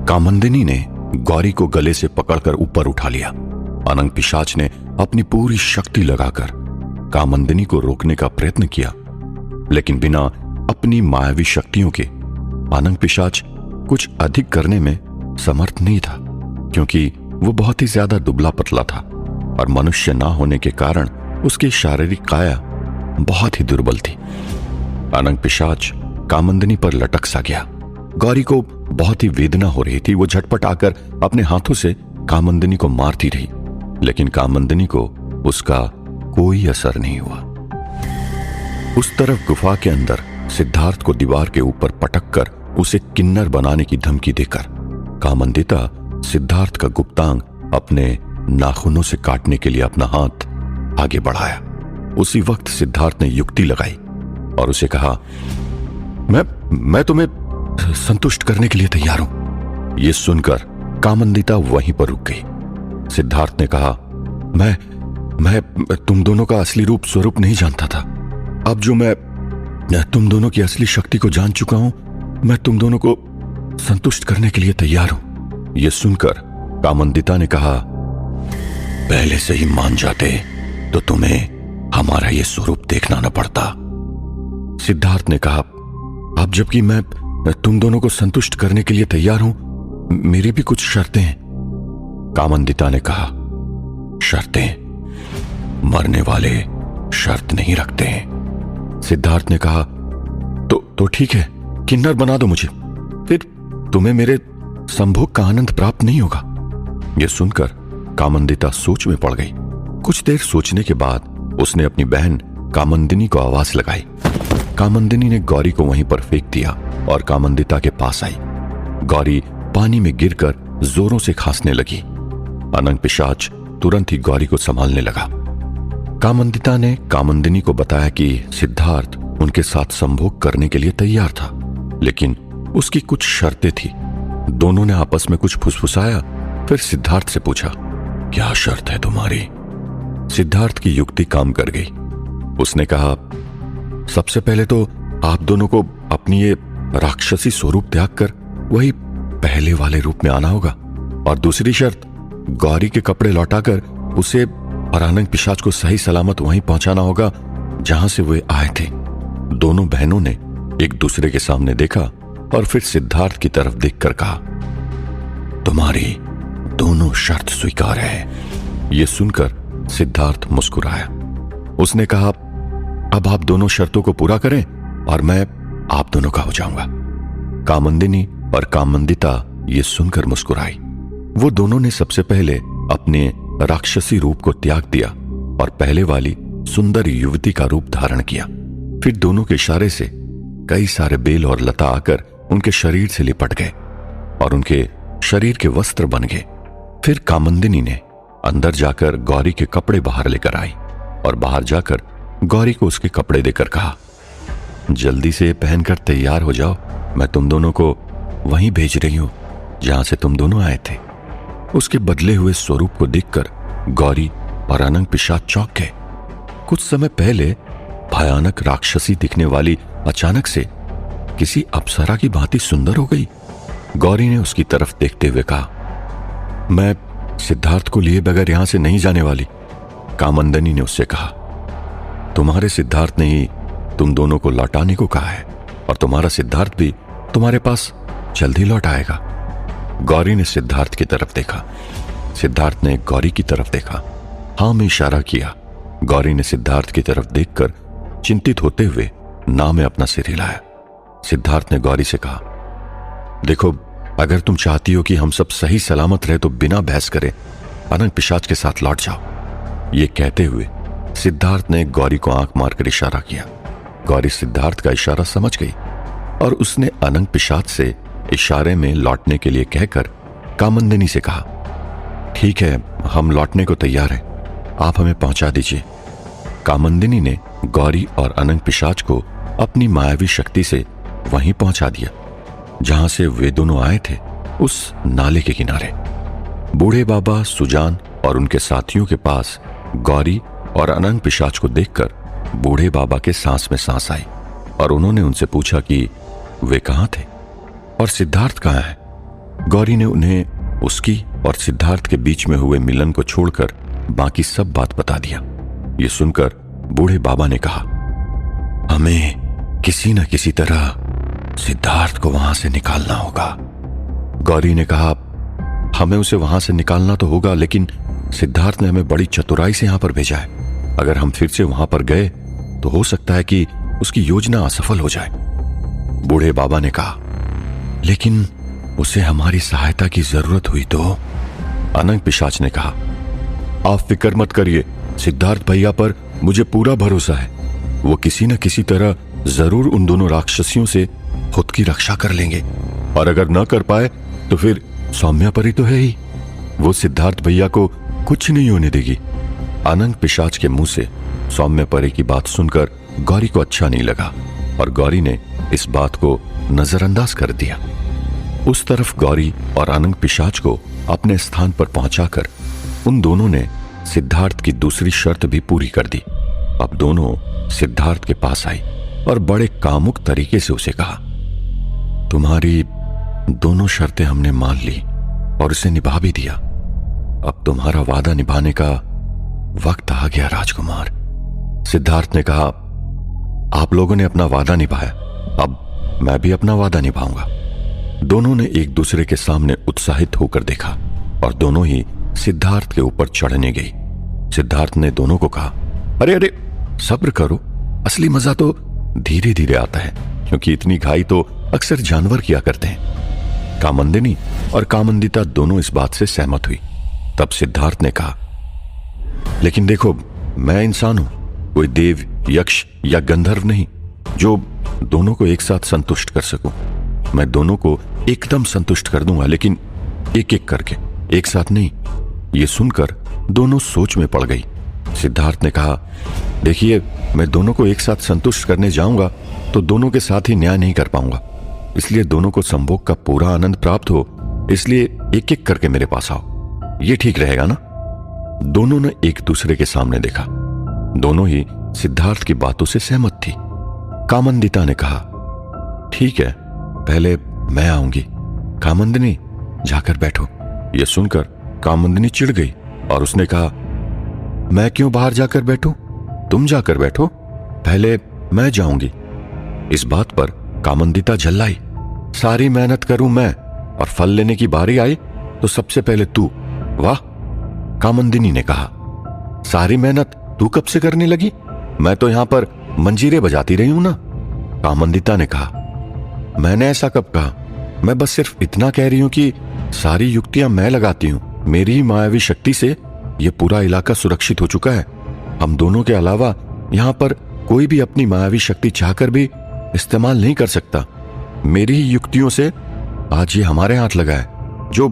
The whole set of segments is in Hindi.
कामंदिनी ने गौरी को गले से पकड़कर ऊपर उठा लिया। अनंग पिशाच ने अपनी पूरी शक्ति लगाकर कामंदिनी को रोकने का प्रयत्न किया, लेकिन बिना अपनी मायावी शक्तियों के अनंग पिशाच कुछ अधिक करने में समर्थ नहीं था, क्योंकि वो बहुत ही ज्यादा दुबला पतला था और मनुष्य ना होने के कारण उसकी शारीरिक काया बहुत ही दुर्बल थी। अनंग पिशाच कामंदिनी पर लटक सा गया। गौरी को बहुत ही वेदना हो रही थी। वो झटपट आकर अपने हाथों से कामंदिनी को मारती रही, लेकिन कामंदिनी को उसका कोई असर नहीं हुआ। उस तरफ गुफा के अंदर सिद्धार्थ को दीवार के ऊपर पटककर उसे किन्नर बनाने की धमकी देकर कामंदिता सिद्धार्थ का गुप्तांग अपने नाखूनों से काटने के लिए अपना हाथ आगे बढ़ाया। उसी वक्त सिद्धार्थ ने युक्ति लगाई और उसे कहा, मैं तुम्हें संतुष्ट करने के लिए तैयार हूं। यह सुनकर कामंदिता वहीं पर रुक गई। सिद्धार्थ ने कहा, मैं तुम दोनों का असली रूप स्वरूप नहीं जानता था। अब जो मैं तुम दोनों की असली शक्ति को जान चुका हूं, मैं तुम दोनों को संतुष्ट करने के लिए तैयार हूं। यह सुनकर कामंदिता ने कहा, पहले से ही मान जाते तो तुम्हें हमारा यह स्वरूप देखना न पड़ता। सिद्धार्थ ने कहा, अब जबकि मैं तुम दोनों को संतुष्ट करने के लिए तैयार हूं, मेरी भी कुछ शर्तें हैं। कामंदिता ने कहा, शर्तें? मरने वाले शर्त नहीं रखते हैं। सिद्धार्थ ने कहा, तो ठीक है, किन्नर बना दो मुझे, फिर तुम्हें मेरे संभोग का आनंद प्राप्त नहीं होगा। यह सुनकर कामंदिता सोच में पड़ गई। कुछ देर सोचने के बाद उसने अपनी बहन कामंदिनी को आवाज लगाई। कामंदिनी ने गौरी को वहीं पर फेंक दिया और कामंदिता के पास आई। गौरी पानी में गिरकर जोरों से खांसने लगी। अनंग पिशाच तुरंत ही गौरी को संभालने लगा। कामंदिता ने कामंदिनी को बताया कि सिद्धार्थ उनके साथ संभोग करने के लिए तैयार था, लेकिन उसकी कुछ शर्तें थी। दोनों ने आपस में कुछ फुसफुसाया, फिर सिद्धार्थ से पूछा, क्या शर्त है तुम्हारी? सिद्धार्थ की युक्ति काम कर गई। उसने कहा, सबसे पहले तो आप दोनों को अपनी ये राक्षसी स्वरूप त्याग कर वही पहले वाले रूप में आना होगा, और दूसरी शर्त, गौरी के कपड़े लौटाकर उसे और अनंग पिशाच को सही सलामत वहीं पहुंचाना होगा जहां से वे आए थे। दोनों बहनों ने एक दूसरे के सामने देखा और फिर सिद्धार्थ की तरफ देखकर कहा, तुम्हारी दोनों शर्त स्वीकार है। यह सुनकर सिद्धार्थ मुस्कुराया। उसने कहा, अब आप दोनों शर्तों को पूरा करें और मैं आप दोनों का हो जाऊंगा। कामंदिनी और कामंदिता ये सुनकर मुस्कुराई। वो दोनों ने सबसे पहले अपने राक्षसी रूप को त्याग दिया और पहले वाली सुंदर युवती का रूप धारण किया। फिर दोनों के इशारे से कई सारे बेल और लता आकर उनके शरीर से लिपट गए और उनके शरीर के वस्त्र बन गए। फिर कामंदिनी ने अंदर जाकर गौरी के कपड़े बाहर लेकर आई और बाहर जाकर गौरी को उसके कपड़े देकर कहा, जल्दी से पहनकर तैयार हो जाओ, मैं तुम दोनों को वहीं भेज रही हूं जहां से तुम दोनों आए थे। उसके बदले हुए स्वरूप को देखकर गौरी और अनंग पिशाच चौंक गए। कुछ समय पहले भयानक राक्षसी दिखने वाली अचानक से किसी अप्सरा की भांति सुंदर हो गई। गौरी ने उसकी तरफ देखते हुए कहा, मैं सिद्धार्थ को लिए बगैर यहां से नहीं जाने वाली। कामंदिनी ने उससे कहा, तुम्हारे सिद्धार्थ ने ही तुम दोनों को लौटाने को कहा है और तुम्हारा सिद्धार्थ भी तुम्हारे पास जल्द ही लौट आएगा। गौरी ने सिद्धार्थ की तरफ देखा। सिद्धार्थ ने गौरी की तरफ देखा। हां में इशारा किया। गौरी ने सिद्धार्थ की तरफ देखकर चिंतित होते हुए ना में अपना सिर हिलाया। सिद्धार्थ ने गौरी से कहा, देखो, अगर तुम चाहती हो कि हम सब सही सलामत रहे तो बिना बहस करे अनंग पिशाच के साथ लौट जाओ। ये कहते हुए सिद्धार्थ ने गौरी को आंख मारकर इशारा किया। गौरी सिद्धार्थ का इशारा समझ गई और उसने अनंग पिशाच से इशारे में लौटने के लिए कहकर कामंदिनी से कहा, ठीक है, हम लौटने को तैयार हैं, आप हमें पहुंचा दीजिए। कामंदिनी ने गौरी और अनंग पिशाच को अपनी मायावी शक्ति से वहीं पहुंचा दिया जहां से वे दोनों आए थे, उस नाले के किनारे। बूढ़े बाबा सुजान और उनके साथियों के पास गौरी और अनंग पिशाच को देखकर बूढ़े बाबा के सांस में सांस आई और उन्होंने उनसे पूछा कि वे कहां थे और सिद्धार्थ कहां है। गौरी ने उन्हें उसकी और सिद्धार्थ के बीच में हुए मिलन को छोड़कर बाकी सब बात बता दिया। ये सुनकर बूढ़े बाबा ने कहा, हमें किसी न किसी तरह सिद्धार्थ को वहां से निकालना होगा। गौरी ने कहा, हमें उसे वहां से निकालना तो होगा, लेकिन सिद्धार्थ ने हमें बड़ी चतुराई से यहां पर भेजा है। अगर हम फिर से वहां पर गए तो हो सकता है कि उसकी योजना असफल हो जाए। बूढ़े बाबा ने कहा, लेकिन उसे हमारी सहायता की जरूरत हुई तो? अनंग पिशाच ने कहा, आप फिक्र मत करिए, सिद्धार्थ भैया पर मुझे पूरा भरोसा है। वो किसी न किसी तरह जरूर उन दोनों राक्षसियों से खुद की रक्षा कर लेंगे, और अगर न कर पाए तो फिर सौम्या परी तो है ही, वो सिद्धार्थ भैया को कुछ नहीं होने देगी। अनंग पिशाच के मुंह से सौम्या परी की बात सुनकर गौरी को अच्छा नहीं लगा और गौरी ने इस बात को नजरअंदाज कर दिया। उस तरफ गौरी और अनंग पिशाच को अपने स्थान पर पहुंचाकर उन दोनों ने सिद्धार्थ की दूसरी शर्त भी पूरी कर दी। अब दोनों सिद्धार्थ के पास आई और बड़े कामुक तरीके से उसे कहा, तुम्हारी दोनों शर्तें हमने मान ली और उसे निभा भी दिया। अब तुम्हारा वादा निभाने का वक्त आ गया राजकुमार। सिद्धार्थ ने कहा, आप लोगों ने अपना वादा निभाया, अब मैं भी अपना वादा निभाऊंगा। दोनों ने एक दूसरे के सामने उत्साहित होकर देखा और दोनों ही सिद्धार्थ के ऊपर चढ़ने गई। सिद्धार्थ ने दोनों को कहा, अरे अरे सब्र करो, असली मजा तो धीरे धीरे आता है, क्योंकि इतनी घाई तो अक्सर जानवर किया करते हैं। कामंदिनी और कामंदिता दोनों इस बात से सहमत हुई। तब सिद्धार्थ ने कहा, लेकिन देखो, मैं इंसान हूं, कोई देव, यक्ष या गंधर्व नहीं जो दोनों को एक साथ संतुष्ट कर सकूं। मैं दोनों को एकदम संतुष्ट कर दूंगा, लेकिन एक एक करके, एक साथ नहीं। ये सुनकर दोनों सोच में पड़ गई। सिद्धार्थ ने कहा, देखिए, मैं दोनों को एक साथ संतुष्ट करने जाऊंगा तो दोनों के साथ ही न्याय नहीं कर पाऊंगा, इसलिए दोनों को संभोग का पूरा आनंद प्राप्त हो, इसलिए एक एक करके मेरे पास आओ, ये ठीक रहेगा ना? दोनों ने एक दूसरे के सामने देखा। दोनों ही सिद्धार्थ की बातों से सहमत थी। कामंदिता ने कहा, ठीक है, पहले मैं आऊंगी। कामंदिनी, जाकर बैठो। यह सुनकर कामंदिनी चिढ़ गई और उसने कहा, मैं क्यों बाहर जाकर बैठूं? तुम जाकर बैठो, पहले मैं जाऊंगी। इस बात पर कामंदिता झल्लाई, सारी मेहनत करूं मैं और फल लेने की बारी आई तो सबसे पहले तू। वाह! कामंदिनी ने कहा, सारी मेहनत तू कब से करने लगी? मैं तो यहां पर मंजीरे बजाती रही हूं ना। कामंदिता ने कहा, मैंने ऐसा कब कहा? मैं बस सिर्फ इतना कह रही हूं कि सारी युक्तियां मैं लगाती हूं। मेरी ही मायावी शक्ति से यह पूरा इलाका सुरक्षित हो चुका है। हम दोनों के अलावा यहां पर कोई भी अपनी मायावी शक्ति चाहकर भी इस्तेमाल नहीं कर सकता। मेरी ही युक्तियों से आज ये हमारे हाथ लगा है, जो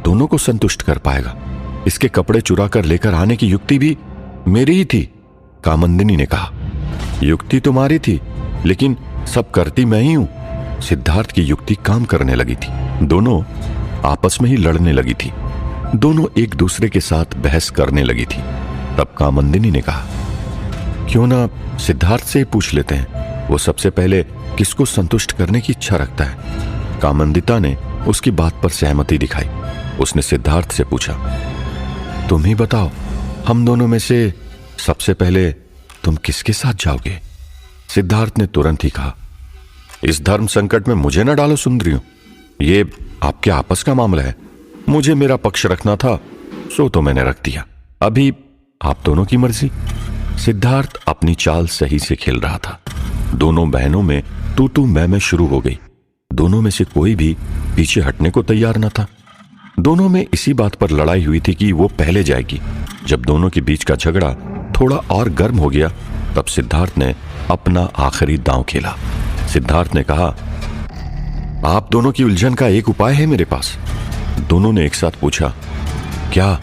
दोनों को संतुष्ट कर पाएगा। इसके कपड़े चुरा कर लेकर आने की युक्ति भी मेरी ही थी। कामंदिनी ने कहा, युक्ति तुम्हारी थी, लेकिन सब करती मैं ही हूं। सिद्धार्थ की युक्ति काम करने लगी थी। दोनों आपस में ही लड़ने लगी थी। दोनों एक दूसरे के साथ बहस करने लगी थी। तब कामंदिनी ने कहा, क्यों ना सिद्धार्थ से पूछ लेते हैं, वो सबसे पहले किसको संतुष्ट करने की इच्छा रखता है। कामंदिता ने उसकी बात पर सहमति दिखाई। उसने सिद्धार्थ से पूछा, तुम ही बताओ, हम दोनों में से सबसे पहले तुम किसके साथ जाओगे? सिद्धार्थ ने तुरंत ही कहा, इस धर्म संकट में मुझे न डालो सुंदरियों, ये आपके आपस का मामला है। मुझे मेरा पक्ष रखना था, सो तो मैंने रख दिया। अभी आप दोनों की मर्जी। सिद्धार्थ अपनी चाल सही से खेल रहा था। दोनों बहनों में तू मैं शुरू हो गई। दोनों में से कोई भी पीछे हटने को तैयार न था। दोनों में इसी बात पर लड़ाई हुई थी कि वो पहले जाएगी। जब दोनों के बीच का झगड़ा थोड़ा और गर्म हो गया, तब सिद्धार्थ ने अपना आखिरी दांव खेला। सिद्धार्थ ने कहा, आप दोनों की उलझन का एक उपाय है मेरे पास। दोनों ने एक साथ पूछा, क्या?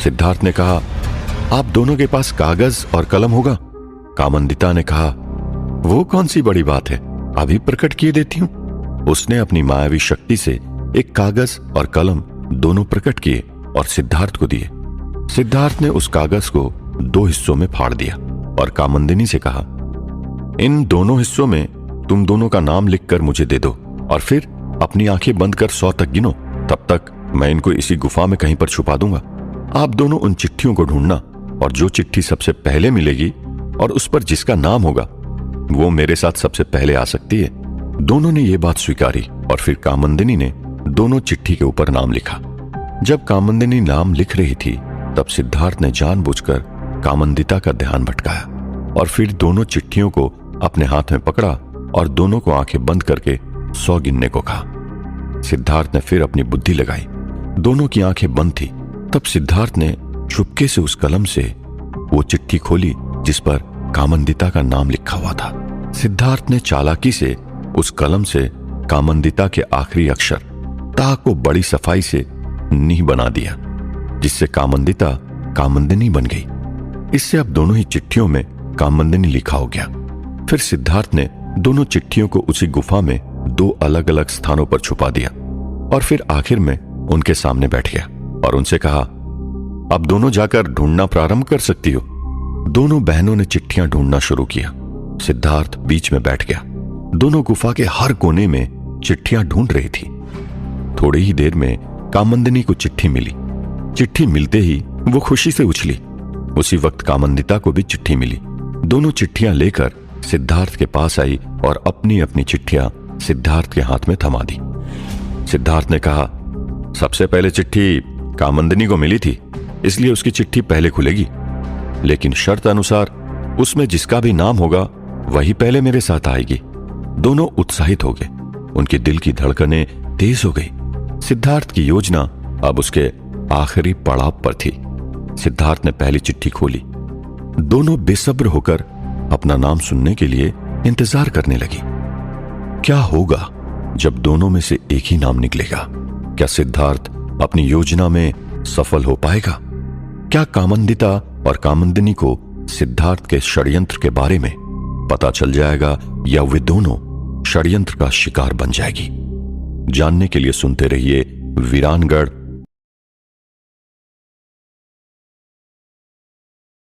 सिद्धार्थ ने कहा, आप दोनों के पास कागज और कलम होगा। कामंदिता ने कहा, वो कौन सी बड़ी बात है, अभी प्रकट किए देती हूं। उसने अपनी मायावी शक्ति से एक कागज और कलम दोनों प्रकट किए और सिद्धार्थ को दिए। सिद्धार्थ ने उस कागज को 2 हिस्सों में फाड़ दिया और कामंदिनी से कहा, इन दोनों हिस्सों में तुम दोनों का नाम लिखकर मुझे दे दो और फिर अपनी आंखें बंद कर 100 तक गिनो। तब तक मैं इनको इसी गुफा में कहीं पर छुपा दूंगा। आप दोनों उन चिट्ठियों को ढूंढना और जो चिट्ठी सबसे पहले मिलेगी और उस पर जिसका नाम होगा वो मेरे साथ सबसे पहले आ सकती है। दोनों ने ये बात स्वीकारी और फिर कामंदिनी ने दोनों चिट्ठी के ऊपर नाम लिखा। जब कामंदिनी नाम लिख रही थी तब सिद्धार्थ ने जानबूझकर कामंदिता का ध्यान भटकाया और फिर दोनों चिट्ठियों को अपने हाथ में पकड़ा और दोनों को आंखें बंद करके 100 गिनने को कहा। सिद्धार्थ ने फिर अपनी बुद्धि लगाई। दोनों की आंखें बंद थी। तब सिद्धार्थ ने चुपके से उस कलम से वो चिट्ठी खोली जिस पर कामंदिता का नाम लिखा हुआ था। सिद्धार्थ ने चालाकी से उस कलम से कामंदिता के आखिरी अक्षर ता को बड़ी सफाई से नी बना दिया, जिससे कामंदिता कामंदिनी बन गई। इससे अब दोनों ही चिट्ठियों में कामंदिनी लिखा हो गया। फिर सिद्धार्थ ने दोनों चिट्ठियों को उसी गुफा में 2 अलग अलग स्थानों पर छुपा दिया और फिर आखिर में उनके सामने बैठ गया और उनसे कहा, अब दोनों जाकर ढूंढना प्रारंभ कर सकती हो। दोनों बहनों ने चिट्ठियां ढूंढना शुरू किया। सिद्धार्थ बीच में बैठ गया। दोनों गुफा के हर कोने में चिट्ठियां ढूंढ रही थी। थोड़ी ही देर में कामंदिनी को चिट्ठी मिली। चिट्ठी मिलते ही वो खुशी से उछली। उसी वक्त कामंदिता को भी चिट्ठी मिली। दोनों चिट्ठियां लेकर सिद्धार्थ के पास आई और अपनी अपनी चिट्ठियां सिद्धार्थ के हाथ में थमा दी। सिद्धार्थ ने कहा, सबसे पहले चिट्ठी कामंदिनी को मिली थी, इसलिए उसकी चिट्ठी पहले खुलेगी, लेकिन शर्त अनुसार उसमें जिसका भी नाम होगा वही पहले मेरे साथ आएगी। दोनों उत्साहित हो गए। उनके दिल की धड़कनें तेज हो गई। सिद्धार्थ की योजना अब उसके आखिरी पड़ाव पर थी। सिद्धार्थ ने पहली चिट्ठी खोली। दोनों बेसब्र होकर अपना नाम सुनने के लिए इंतजार करने लगी। क्या होगा जब दोनों में से एक ही नाम निकलेगा? क्या सिद्धार्थ अपनी योजना में सफल हो पाएगा? क्या कामंदिता और कामंदिनी को सिद्धार्थ के षड्यंत्र के बारे में पता चल जाएगा या वे दोनों षड्यंत्र का शिकार बन जाएगी? जानने के लिए सुनते रहिए वीरानगढ़